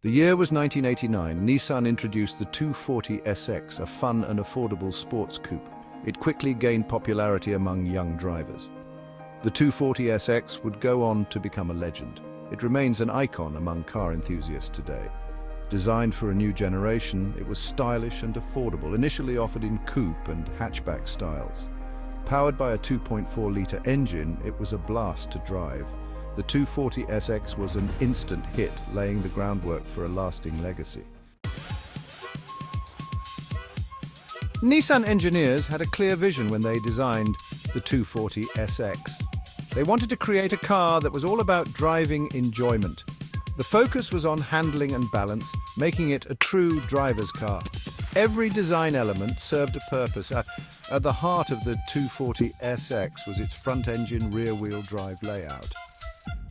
The year was 1989. Nissan introduced the 240SX, a fun and affordable sports coupe. It quickly gained popularity among young drivers. The 240SX would go on to become a legend. It remains an icon among car enthusiasts today. Designed for a new generation, it was stylish and affordable, initially offered in coupe and hatchback styles. Powered by a 2.4-litre engine, it was a blast to drive. The 240SX was an instant hit, laying the groundwork for a lasting legacy. Nissan engineers had a clear vision when they designed the 240SX. They wanted to create a car that was all about driving enjoyment. The focus was on handling and balance, making it a true driver's car. Every design element served a purpose. At the heart of the 240SX was its front-engine, rear-wheel drive layout.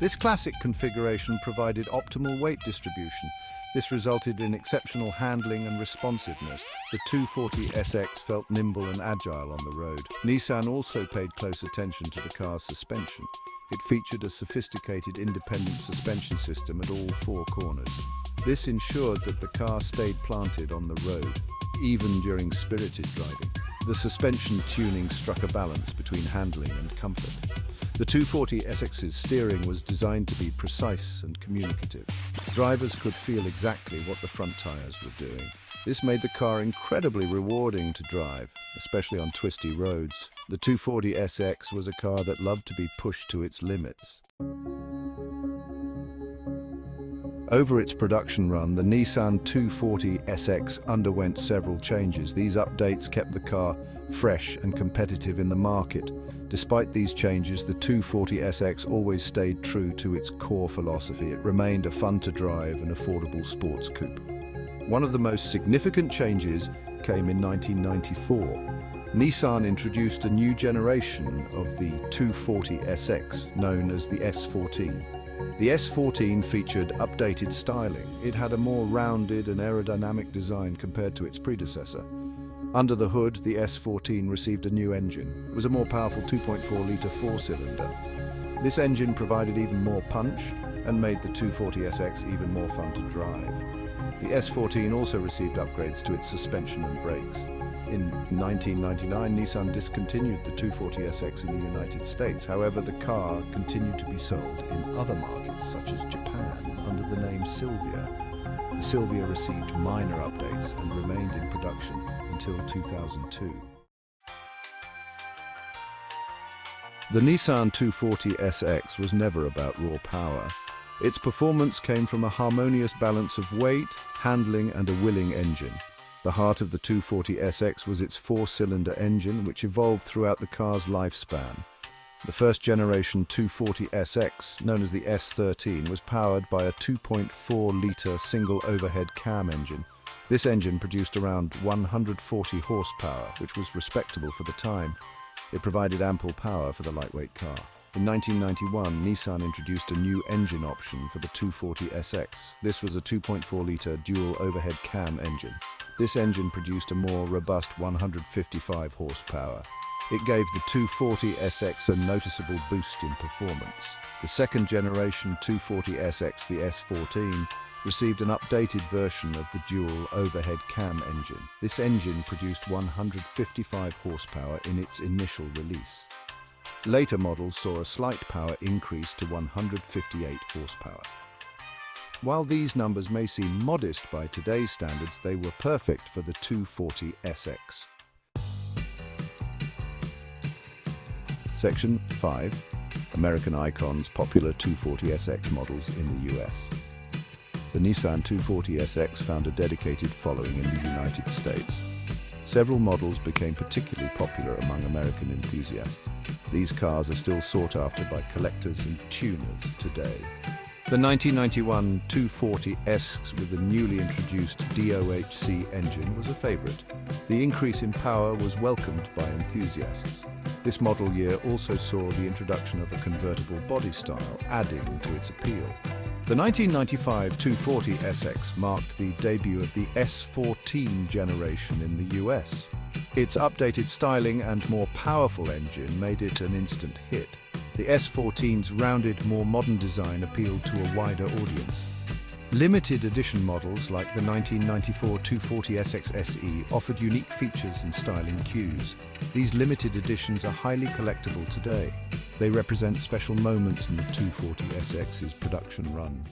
This classic configuration provided optimal weight distribution. This resulted in exceptional handling and responsiveness. The 240SX felt nimble and agile on the road. Nissan also paid close attention to the car's suspension. It featured a sophisticated independent suspension system at all four corners. This ensured that the car stayed planted on the road, even during spirited driving. The suspension tuning struck a balance between handling and comfort. The 240SX's steering was designed to be precise and communicative. Drivers could feel exactly what the front tires were doing. This made the car incredibly rewarding to drive, especially on twisty roads. The 240SX was a car that loved to be pushed to its limits. Over its production run, the Nissan 240SX underwent several changes. These updates kept the car fresh and competitive in the market. Despite these changes, the 240SX always stayed true to its core philosophy. It remained a fun-to-drive and affordable sports coupe. One of the most significant changes came in 1994. Nissan introduced a new generation of the 240SX, known as the S14. The S14 featured updated styling. It had a more rounded and aerodynamic design compared to its predecessor. Under the hood, the S14 received a new engine. It was a more powerful 2.4-litre four-cylinder. This engine provided even more punch and made the 240SX even more fun to drive. The S14 also received upgrades to its suspension and brakes. In 1999, Nissan discontinued the 240SX in the United States. However, the car continued to be sold in other markets, such as Japan, under the name Silvia. The Silvia received minor updates and remained in production until 2002. The Nissan 240SX was never about raw power. Its performance came from a harmonious balance of weight, handling, and a willing engine. The heart of the 240SX was its four-cylinder engine, which evolved throughout the car's lifespan. The first-generation 240SX, known as the S13, was powered by a 2.4-litre single overhead cam engine. This engine produced around 140 horsepower, which was respectable for the time. It provided ample power for the lightweight car. In 1991, Nissan introduced a new engine option for the 240SX. This was a 2.4-litre dual overhead cam engine. This engine produced a more robust 155 horsepower. It gave the 240SX a noticeable boost in performance. The second-generation 240SX, the S14, received an updated version of the dual overhead cam engine. This engine produced 155 horsepower in its initial release. Later models saw a slight power increase to 158 horsepower. While these numbers may seem modest by today's standards, they were perfect for the 240SX. Section 5. American icons, popular 240SX models in the US. The Nissan 240SX found a dedicated following in the United States. Several models became particularly popular among American enthusiasts. These cars are still sought after by collectors and tuners today. The 1991 240S with the newly introduced DOHC engine was a favorite. The increase in power was welcomed by enthusiasts. This model year also saw the introduction of a convertible body style, adding to its appeal. The 1995 240SX marked the debut of the S14 generation in the US. Its updated styling and more powerful engine made it an instant hit. The S14's rounded, more modern design appealed to a wider audience. Limited edition models like the 1994 240 SX SE offered unique features and styling cues. These limited editions are highly collectible today. They represent special moments in the 240 SX's production run.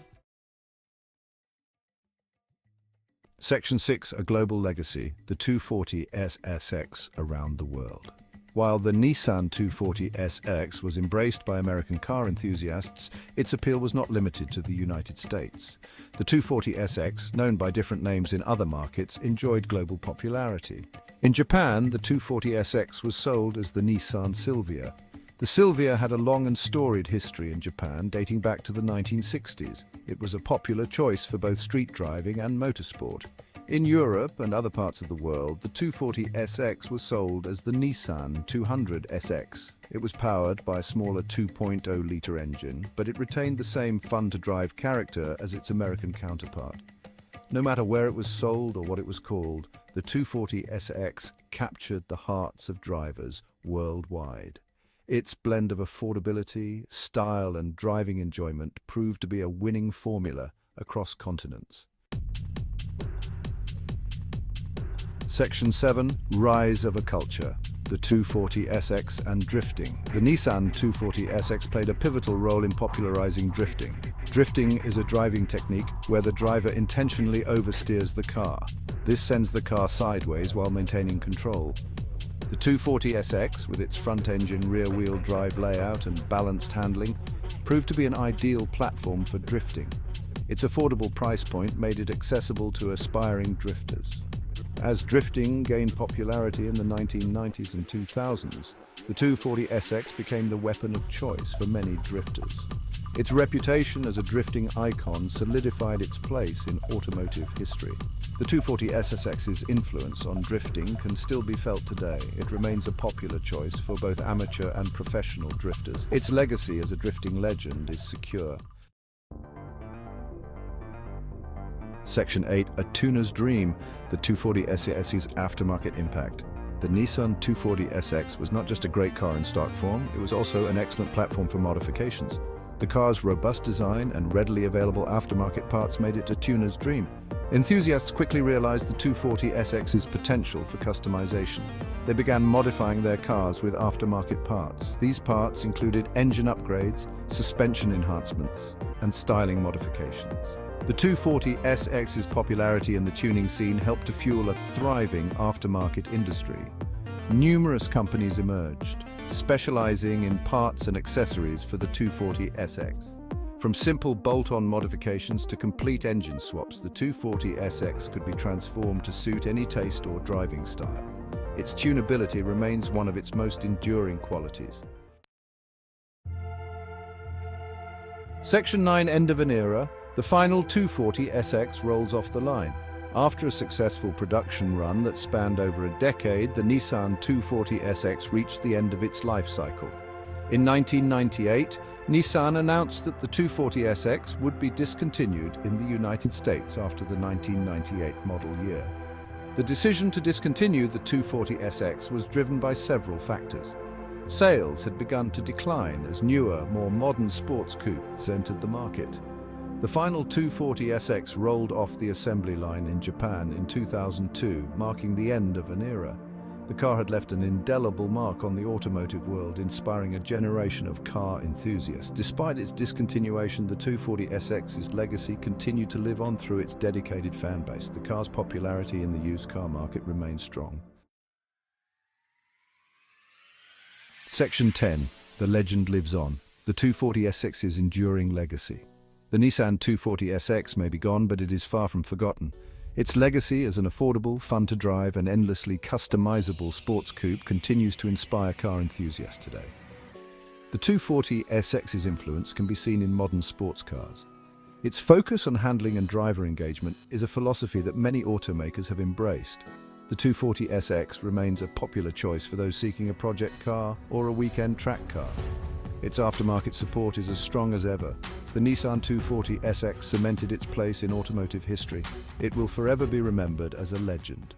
Section 6, a global legacy, the 240 SX around the world. While the Nissan 240 SX was embraced by American car enthusiasts, its appeal was not limited to the United States. The 240 SX, known by different names in other markets, enjoyed global popularity. In Japan, the 240 SX was sold as the Nissan Silvia. The Silvia had a long and storied history in Japan, dating back to the 1960s. It was a popular choice for both street driving and motorsport. In Europe and other parts of the world, the 240 SX was sold as the Nissan 200 SX. It was powered by a smaller 2.0-litre engine, but it retained the same fun-to-drive character as its American counterpart. No matter where it was sold or what it was called, the 240 SX captured the hearts of drivers worldwide. Its blend of affordability, style, and driving enjoyment proved to be a winning formula across continents. Section 7, Rise of a Culture, the 240 SX and drifting. The Nissan 240 SX played a pivotal role in popularizing drifting. Drifting is a driving technique where the driver intentionally oversteers the car. This sends the car sideways while maintaining control. The 240 SX, with its front-engine rear-wheel drive layout and balanced handling, proved to be an ideal platform for drifting. Its affordable price point made it accessible to aspiring drifters. As drifting gained popularity in the 1990s and 2000s, the 240 SX became the weapon of choice for many drifters. Its reputation as a drifting icon solidified its place in automotive history. The 240 SX's influence on drifting can still be felt today. It remains a popular choice for both amateur and professional drifters. Its legacy as a drifting legend is secure. Section 8, a tuner's dream, the 240 SE's aftermarket impact. The Nissan 240 SX was not just a great car in stock form, it was also an excellent platform for modifications. The car's robust design and readily available aftermarket parts made it a tuner's dream. Enthusiasts quickly realized the 240 SX's potential for customization. They began modifying their cars with aftermarket parts. These parts included engine upgrades, suspension enhancements, and styling modifications. The 240 SX's popularity in the tuning scene helped to fuel a thriving aftermarket industry. Numerous companies emerged, specializing in parts and accessories for the 240 SX. From simple bolt-on modifications to complete engine swaps, the 240 SX could be transformed to suit any taste or driving style. Its tunability remains one of its most enduring qualities. Section 9, End of an era. The final 240 SX rolls off the line. After a successful production run that spanned over a decade, the Nissan 240 SX reached the end of its life cycle. In 1998, Nissan announced that the 240 SX would be discontinued in the United States after the 1998 model year. The decision to discontinue the 240 SX was driven by several factors. Sales had begun to decline as newer, more modern sports coupes entered the market. The final 240 SX rolled off the assembly line in Japan in 2002, marking the end of an era. The car had left an indelible mark on the automotive world, inspiring a generation of car enthusiasts. Despite its discontinuation, the 240 SX's legacy continued to live on through its dedicated fan base. The car's popularity in the used car market remains strong. Section 10. The legend lives on. The 240 SX's enduring legacy. The Nissan 240 SX may be gone, but it is far from forgotten. Its legacy as an affordable, fun-to-drive and endlessly customizable sports coupe continues to inspire car enthusiasts today. The 240 SX's influence can be seen in modern sports cars. Its focus on handling and driver engagement is a philosophy that many automakers have embraced. The 240 SX remains a popular choice for those seeking a project car or a weekend track car. Its aftermarket support is as strong as ever. The Nissan 240 SX cemented its place in automotive history. It will forever be remembered as a legend.